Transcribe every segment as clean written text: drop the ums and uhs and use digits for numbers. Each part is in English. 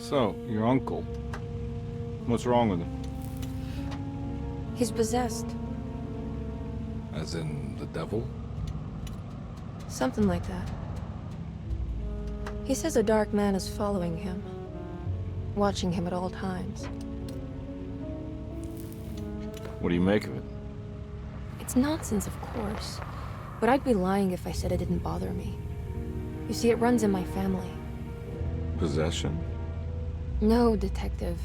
So, your uncle. What's wrong with him? He's possessed. As in the devil? Something like that. He says a dark man is following him, watching him at all times. What do you make of it? It's nonsense, of course, but I'd be lying if I said it didn't bother me. You see, it runs in my family. Possession? No, Detective.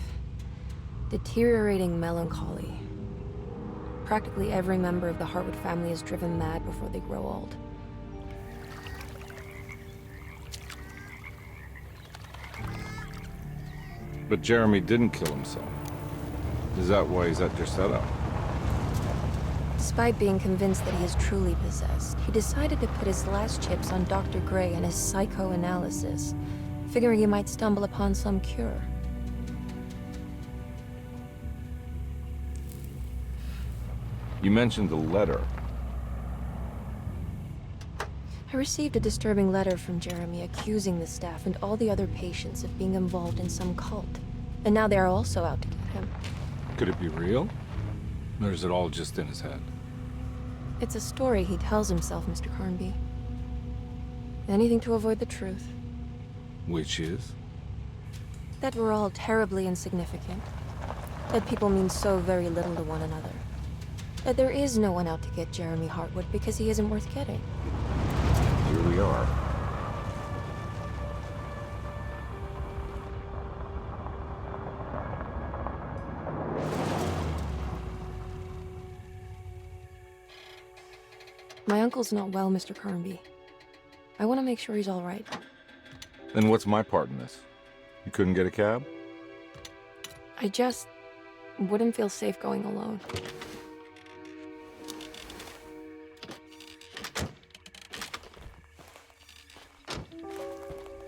Deteriorating melancholy. Practically every member of the Hartwood family is driven mad before they grow old. But Jeremy didn't kill himself. Is that why he's at your setup? Despite being convinced that he is truly possessed, he decided to put his last chips on Dr. Gray and his psychoanalysis, figuring he might stumble upon some cure. You mentioned the letter. I received a disturbing letter from Jeremy accusing the staff and all the other patients of being involved in some cult. And now they are also out to get him. Could it be real? Or is it all just in his head? It's a story he tells himself, Mr. Carnby. Anything to avoid the truth. Which is? That we're all terribly insignificant. That people mean so very little to one another. That there is no one out to get Jeremy Hartwood because he isn't worth getting. Here we are. My uncle's not well, Mr. Carnby. I want to make sure he's all right. Then what's my part in this? You couldn't get a cab? I just wouldn't feel safe going alone.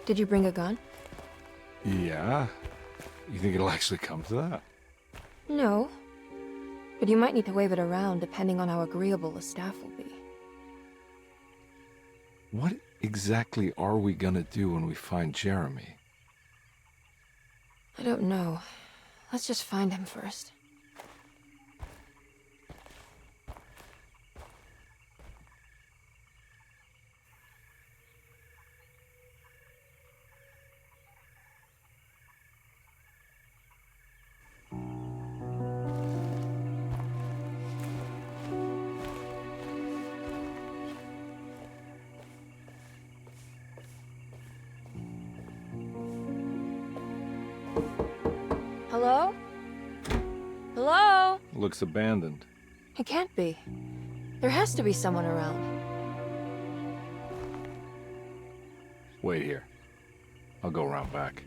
Did you bring a gun? Yeah. You think it'll actually come to that? No. But you might need to wave it around depending on how agreeable the staff will be. What exactly are we gonna do when we find Jeremy? I don't know. Let's just find him first. Hello? Hello? Looks abandoned. It can't be. There has to be someone around. Wait here. I'll go around back.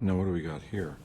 Now what do we got here?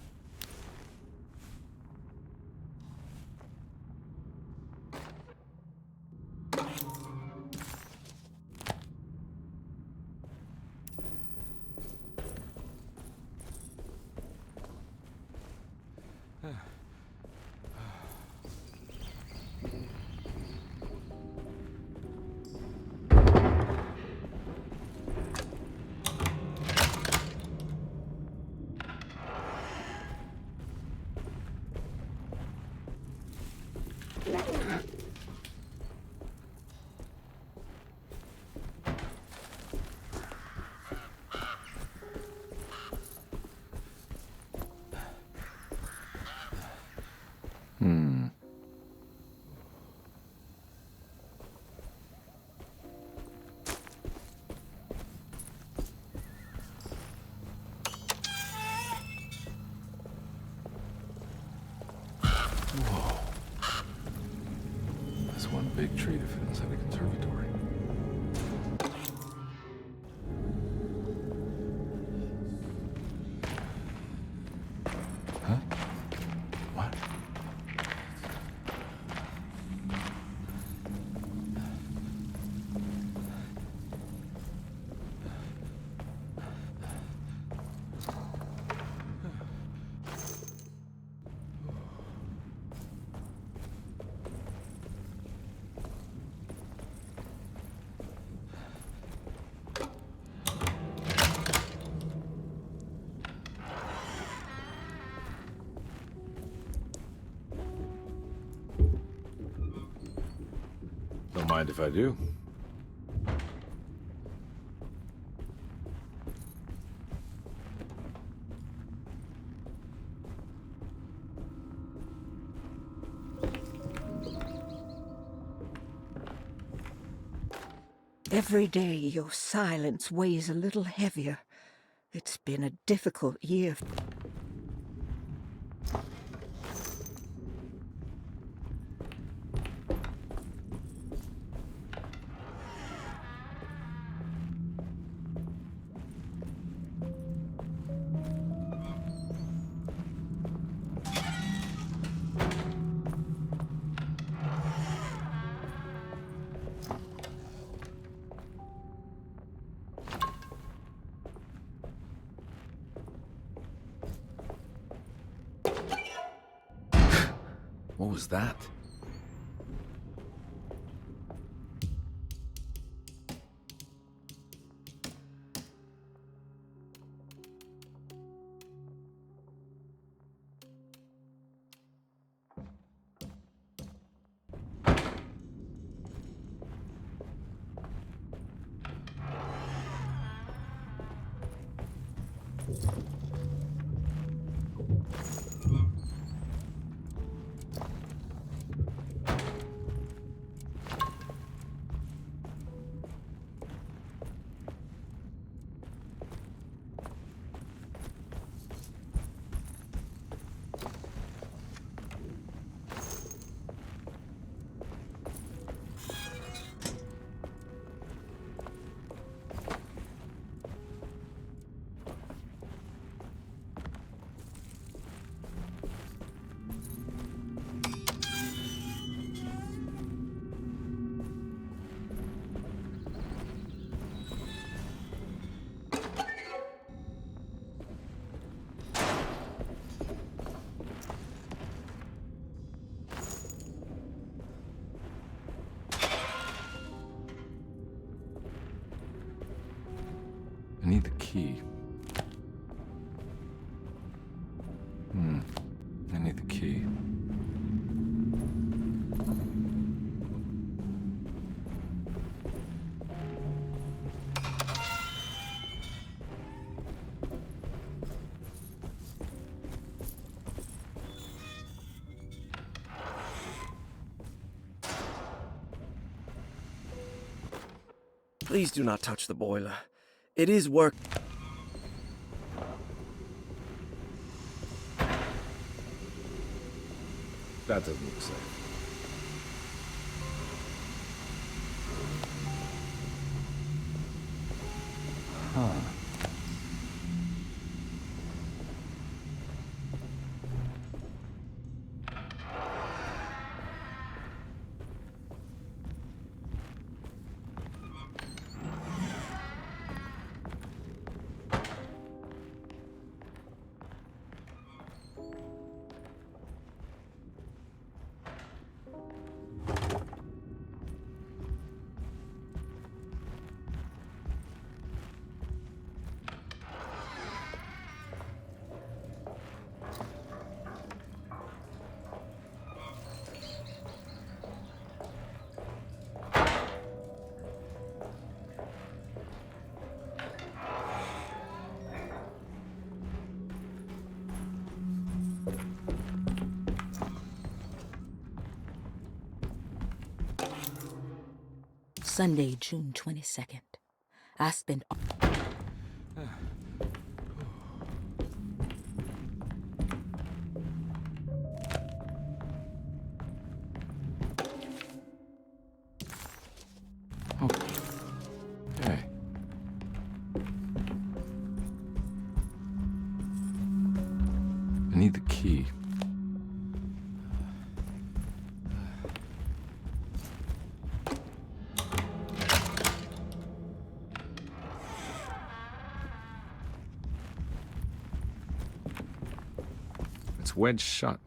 Mind if I do? Every day your silence weighs a little heavier. It's been a difficult year. What was that? I need the key. I need the key. Please do not touch the boiler. It is work. That doesn't look safe. Sunday, June 22nd. I spent Okay. I need the key. It's wedged shut.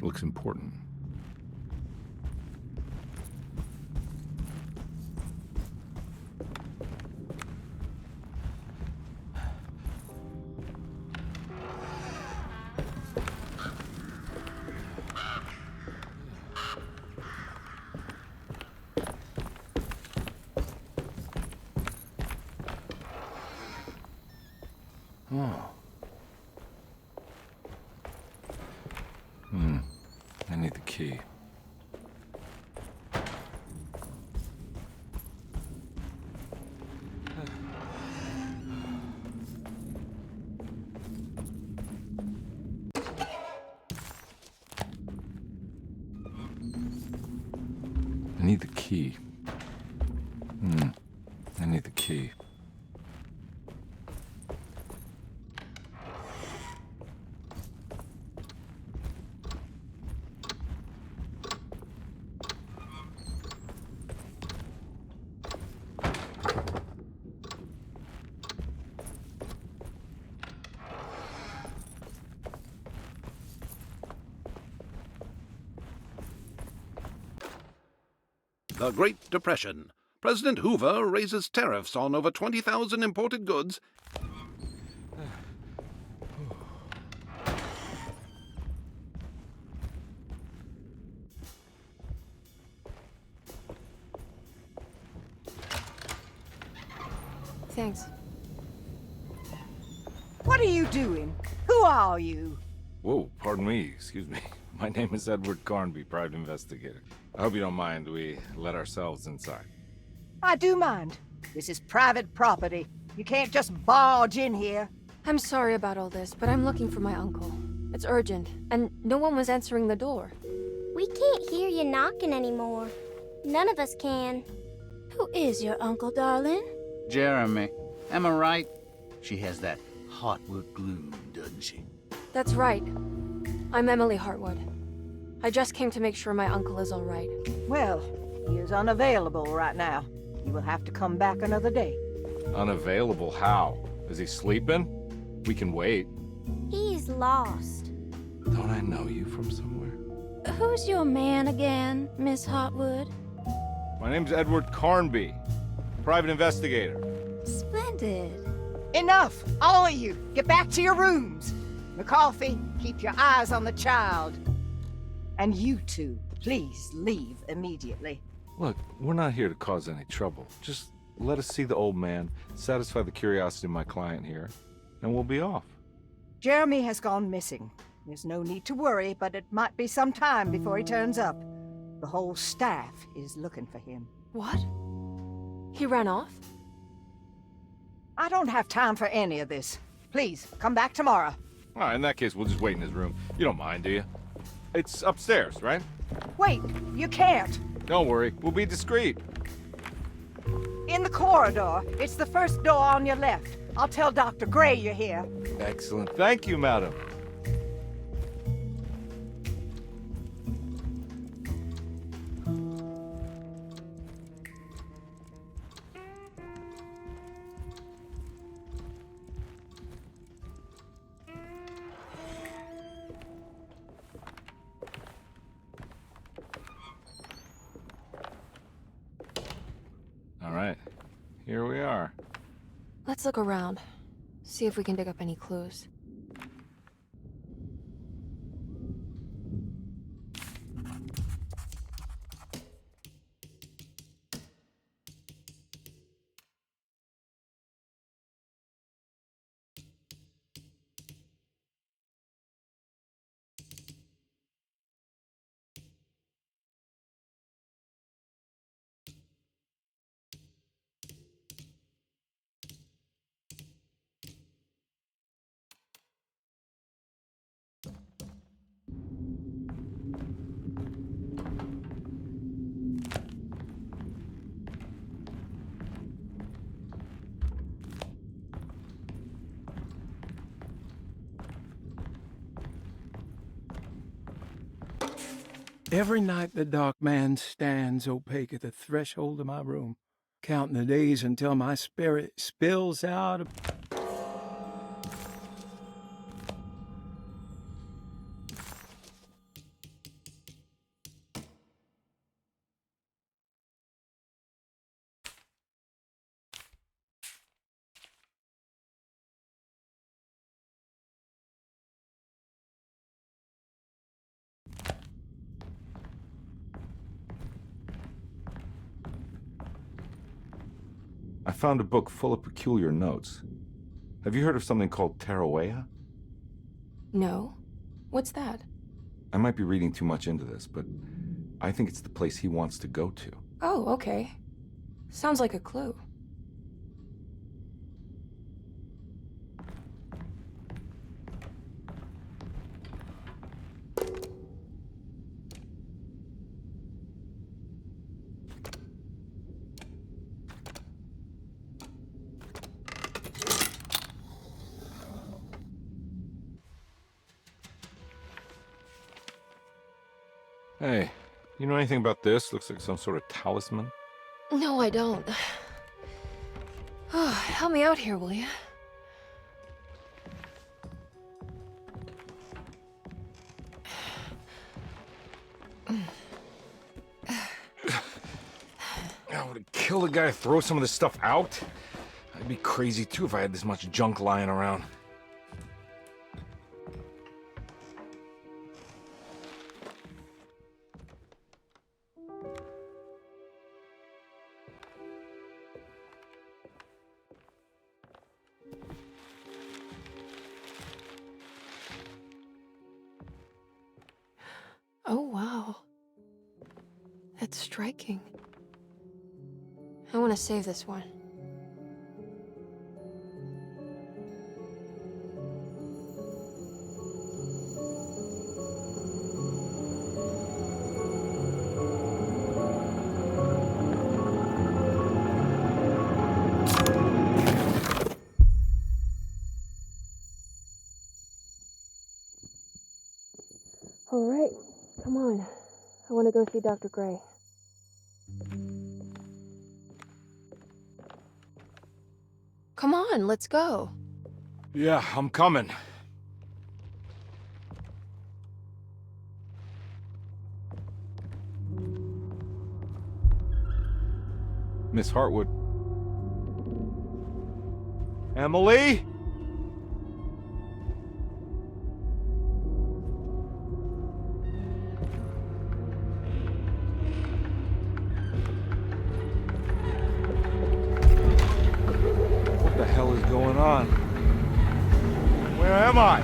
Looks important. key. I need the key. I need the key. The Great Depression. President Hoover raises tariffs on over 20,000 imported goods. Thanks. What are you doing? Who are you? Whoa, pardon me, excuse me. My name is Edward Carnby, private investigator. I hope you don't mind we let ourselves inside. I do mind. This is private property. You can't just barge in here. I'm sorry about all this, but I'm looking for my uncle. It's urgent, and no one was answering the door. We can't hear you knocking anymore. None of us can. Who is your uncle, darling? Jeremy. Am I right? She has that Hartwood gloom, doesn't she? That's right. I'm Emily Hartwood. I just came to make sure my uncle is all right. Well, he is unavailable right now. You will have to come back another day. Unavailable how? Is he sleeping? We can wait. He's lost. Don't I know you from somewhere? Who's your man again, Miss Hartwood? My name's Edward Carnby, private investigator. Splendid. Enough! All of you! Get back to your rooms! McCarthy, keep your eyes on the child. And you two, please leave immediately. Look, we're not here to cause any trouble. Just let us see the old man, satisfy the curiosity of my client here, and we'll be off. Jeremy has gone missing. There's no need to worry, but it might be some time before he turns up. The whole staff is looking for him. What? He ran off? I don't have time for any of this. Please, come back tomorrow. All right, in that case, we'll just wait in his room. You don't mind, do you? It's upstairs, right? Wait, you can't. Don't worry, we'll be discreet. In the corridor. It's the first door on your left. I'll tell Dr. Gray you're here. Excellent. Thank you, madam. All right, here we are. Let's look around. See if we can dig up any clues. Every night the dark man stands opaque at the threshold of my room, counting the days until my spirit spills out. I found a book full of peculiar notes. Have you heard of something called Tarawea? No? What's that? I might be reading too much into this, but I think it's the place he wants to go to. Oh, okay. Sounds like a clue. Hey, you know anything about this? Looks like some sort of talisman. No, I don't. Oh, help me out here, will you? I would kill the guy to throw some of this stuff out. I'd be crazy too if I had this much junk lying around. Oh, wow. That's striking. I want to save this one. All right, come on. I want to go see Dr. Gray. Come on, let's go. Yeah, I'm coming. Miss Hartwood. Emily? What the hell is going on? Where am I?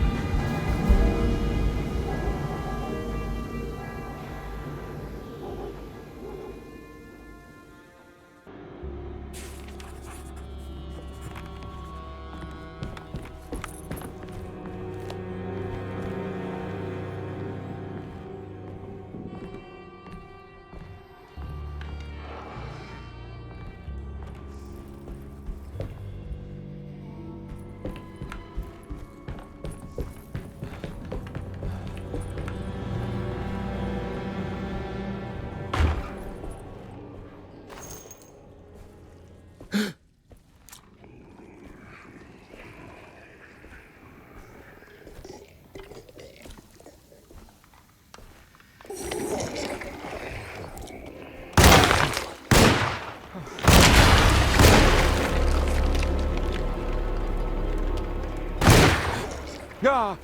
Ah!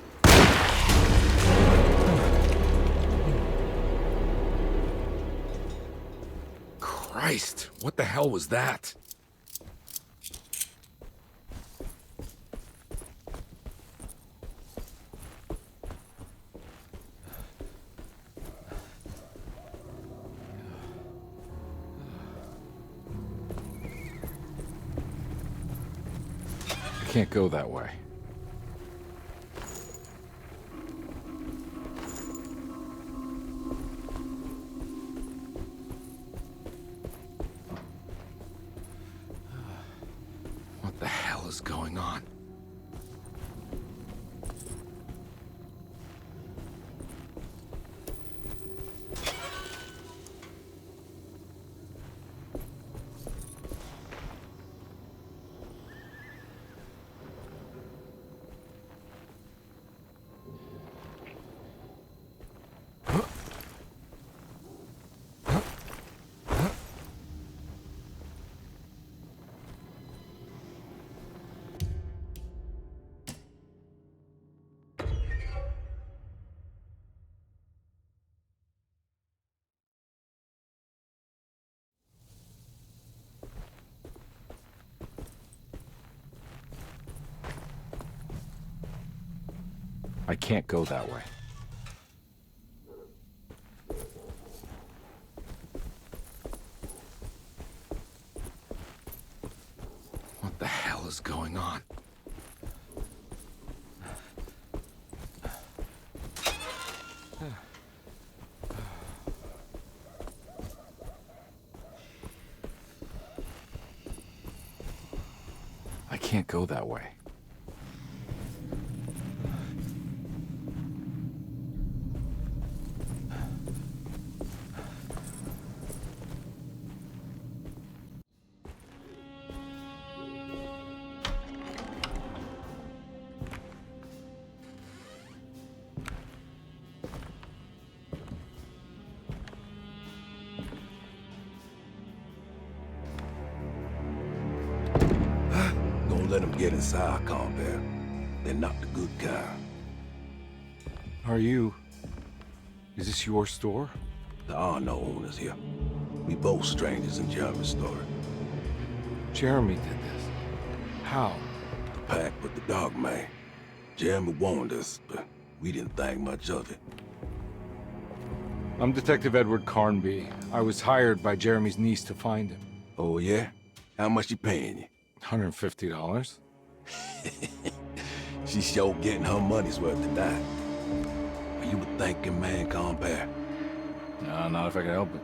Christ, what the hell was that? I can't go that way. What the hell is going on? I can't go that way. I can't go that way. Don't let them get inside, combat. They're not the good kind. Are you... Is this your store? There are no owners here. We both strangers in Jeremy's story. Jeremy did this. How? The pack with the dog man. Jeremy warned us, but we didn't think much of it. I'm Detective Edward Carnby. I was hired by Jeremy's niece to find him. Oh, yeah? How much you paying you? $150. She's sure getting her money's worth tonight. Are you a thinking man, compare? No, not if I can help it.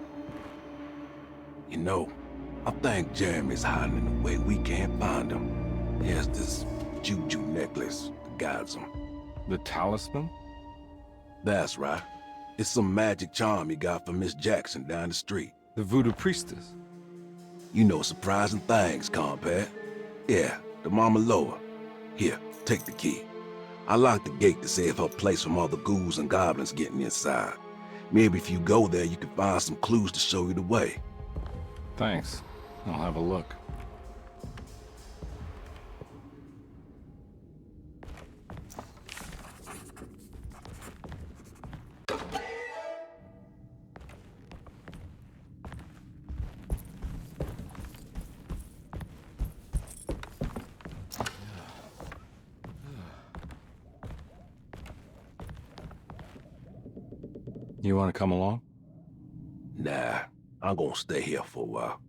You know, I think Jeremy's hiding in a way we can't find him. He has this juju necklace that guides him. The talisman? That's right. It's some magic charm he got from Miss Jackson down the street. The voodoo priestess? You know surprising things, compare. Yeah, the Mama Loa. Here, take the key. I locked the gate to save her place from all the ghouls and goblins getting inside. Maybe if you go there, you can find some clues to show you the way. Thanks. I'll have a look. You want to come along? Nah, I'm gonna stay here for a while.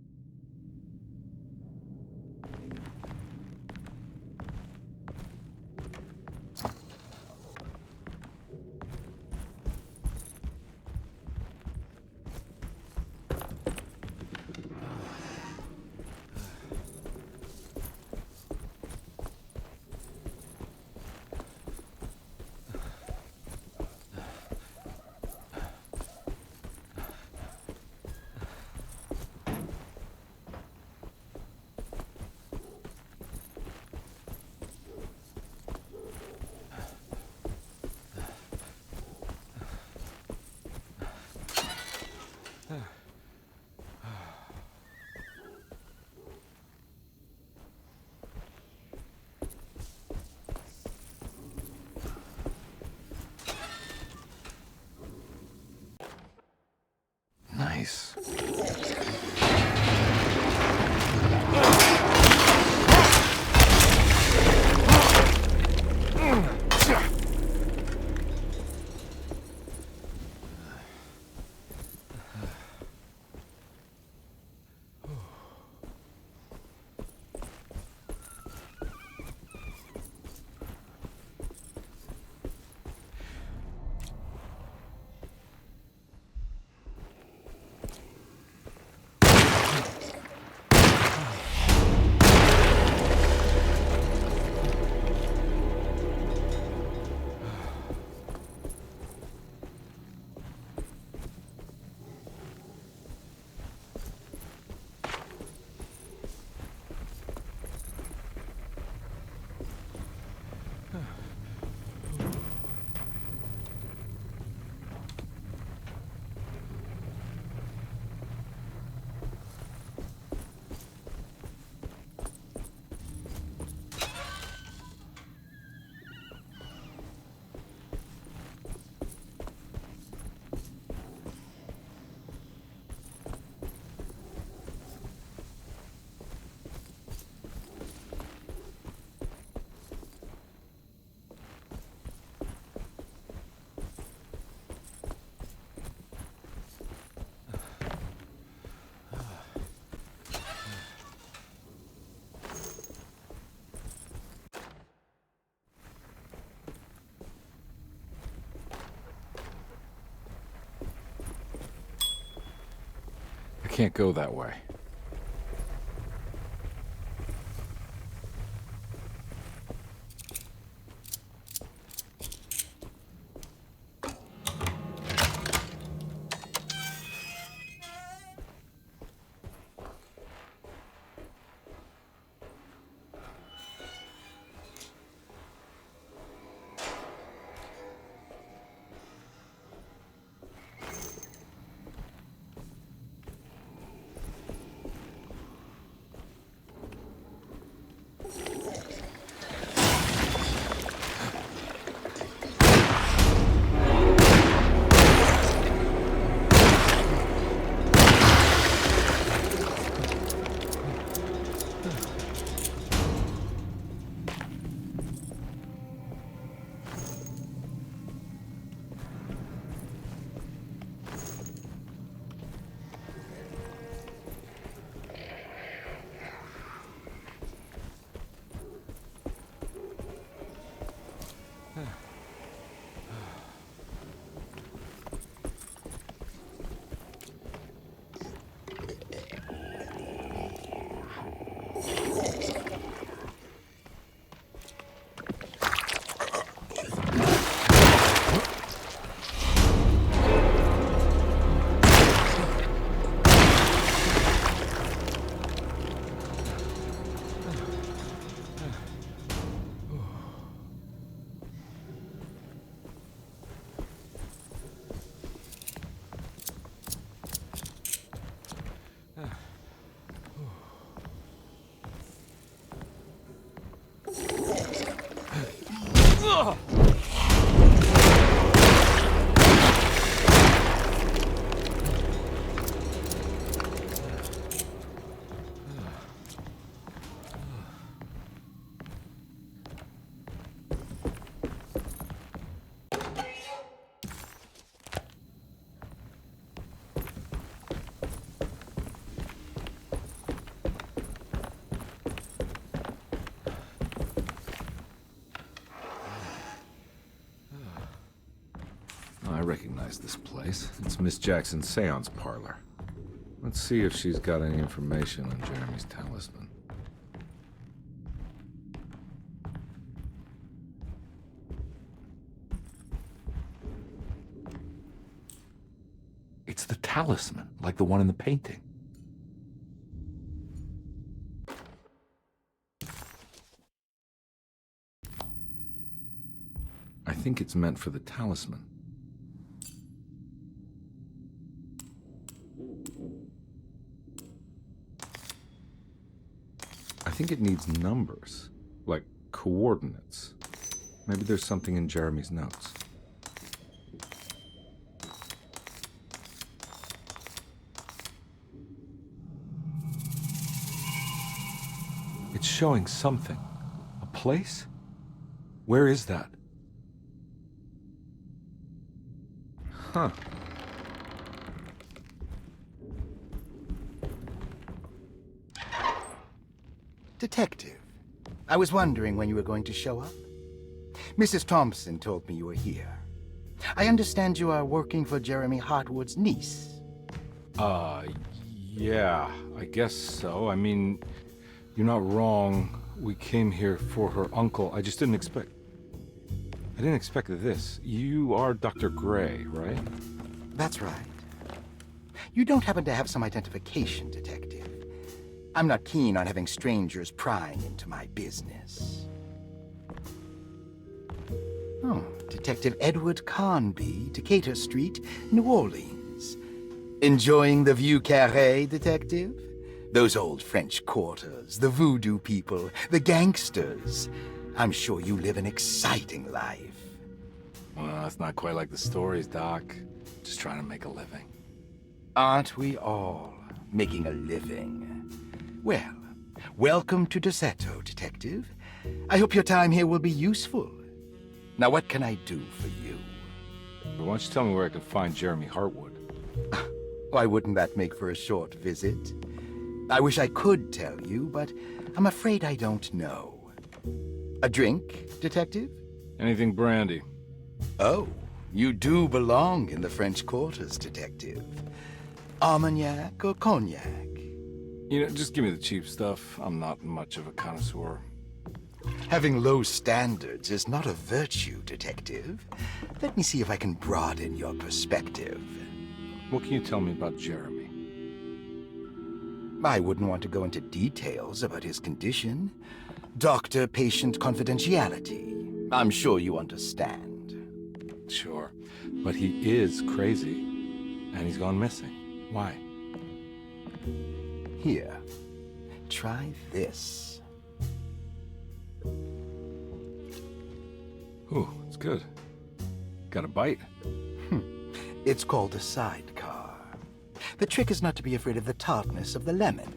Nice. can't go that way. I recognize this place. It's Miss Jackson's seance parlor. Let's see if she's got any information on Jeremy's talisman. It's the talisman, like the one in the painting. I think it's meant for the talisman. I think it needs numbers, like coordinates. Maybe there's something in Jeremy's notes. It's showing something. A place? Where is that? Huh. Detective, I was wondering when you were going to show up. Mrs. Thompson told me you were here. I understand you are working for Jeremy Hartwood's niece. Yeah, I guess so. I mean, you're not wrong. We came here for her uncle. I just didn't expect... I didn't expect this. You are Dr. Gray, right? That's right. You don't happen to have some identification, Detective. I'm not keen on having strangers prying into my business. Oh, Detective Edward Carnby, Decatur Street, New Orleans. Enjoying the Vieux Carré, Detective? Those old French quarters, the voodoo people, the gangsters. I'm sure you live an exciting life. Well, it's not quite like the stories, Doc. Just trying to make a living. Aren't we all making a living? Well, welcome to Deseto, Detective. I hope your time here will be useful. Now, what can I do for you? Why don't you tell me where I can find Jeremy Hartwood? Why wouldn't that make for a short visit? I wish I could tell you, but I'm afraid I don't know. A drink, Detective? Anything brandy. Oh, you do belong in the French quarters, Detective. Armagnac or cognac? You know, just give me the cheap stuff. I'm not much of a connoisseur. Having low standards is not a virtue, Detective. Let me see if I can broaden your perspective. What can you tell me about Jeremy? I wouldn't want to go into details about his condition. Doctor-patient confidentiality. I'm sure you understand. Sure, but he is crazy, and he's gone missing. Why? Here, try this. Ooh, it's good. Got a bite? It's called a sidecar. The trick is not to be afraid of the tartness of the lemon.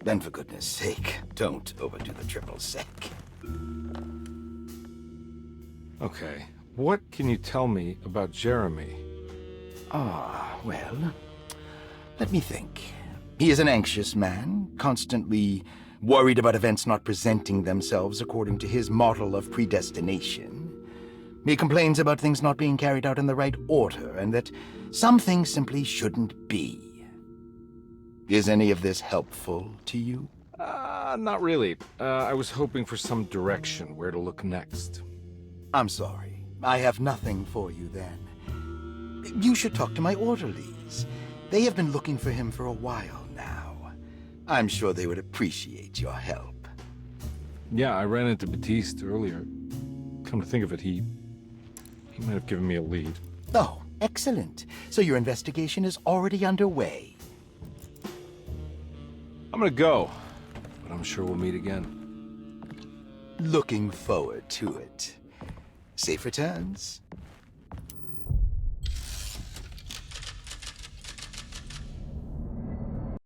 Then, for goodness sake, don't overdo the triple sec. Okay, what can you tell me about Jeremy? Well, let me think. He is an anxious man, constantly worried about events not presenting themselves according to his model of predestination. He complains about things not being carried out in the right order, and that some things simply shouldn't be. Is any of this helpful to you? Not really. I was hoping for some direction where to look next. I'm sorry. I have nothing for you then. You should talk to my orderlies. They have been looking for him for a while now. I'm sure they would appreciate your help. Yeah, I ran into Batiste earlier. Come to think of it, he might have given me a lead. Oh, excellent. So your investigation is already underway. I'm gonna go, but I'm sure we'll meet again. Looking forward to it. Safe returns.